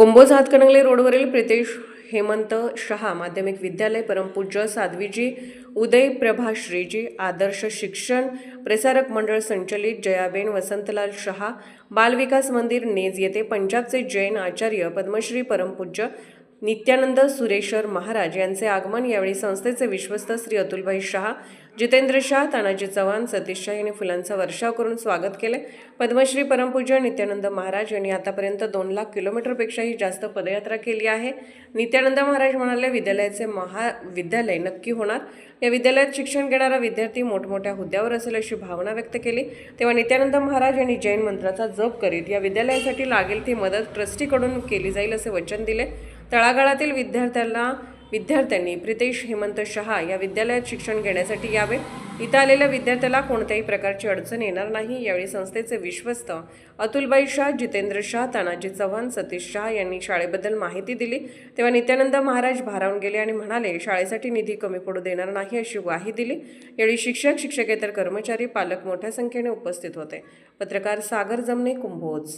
कुंभोज हातकणंगले रोडवरील प्रितेश हेमंत शहा माध्यमिक विद्यालय, परमपूज्य साध्वीजी उदय प्रभाश्रीजी आदर्श शिक्षण प्रसारक मंडळ संचलित जयाबेन वसंतलाल शहा बालविकास मंदिर नेज येथे पंजाबचे जैन आचार्य पद्मश्री परमपूज्य नित्यानंद सुरेश्वर महाराज यांचे आगमन। यावेळी संस्थेचे विश्वस्त श्री अतुलभाई शहा, जितेंद्र शाह, तानाजी चव्हाण, सतीश शाह यांनी फुलांचा वर्षाव करून स्वागत केले। पद्मश्री परमपूज्य नित्यानंद महाराज यांनी आतापर्यंत 2 लाख किलोमीटरपेक्षाही जास्त पदयात्रा केली आहे। नित्यानंद महाराज म्हणाले, विद्यालयाचे महाविद्यालय नक्की होणार। या विद्यालयात शिक्षण घेणारा विद्यार्थी मोठमोठ्या हुद्द्यावर असेल अशी भावना व्यक्त केली। तेव्हा नित्यानंद महाराज यांनी जैन मंत्राचा जप करीत या विद्यालयासाठी लागेल ती मदत ट्रस्टीकडून केली जाईल असे वचन दिले। तळागाळातील विद्यार्थ्यांनी प्रितेश हेमंत शहा या विद्यालयात शिक्षण घेण्यासाठी यावे। इथं आलेल्या विद्यार्थ्याला कोणत्याही प्रकारची अडचण येणार नाही। यावेळी संस्थेचे विश्वस्त अतुलभाई शाह, जितेंद्र शाह, तानाजी चव्हाण, सतीश शाह यांनी शाळेबद्दल माहिती दिली। तेव्हा नित्यानंद महाराज भारावून गेले आणि म्हणाले, शाळेसाठी निधी कमी पडू देणार नाही अशी ग्वाही दिली। यावेळी शिक्षक, शिक्षकेतर कर्मचारी, पालक मोठ्या संख्येने उपस्थित होते। पत्रकार सागर जमने, कुंभोज।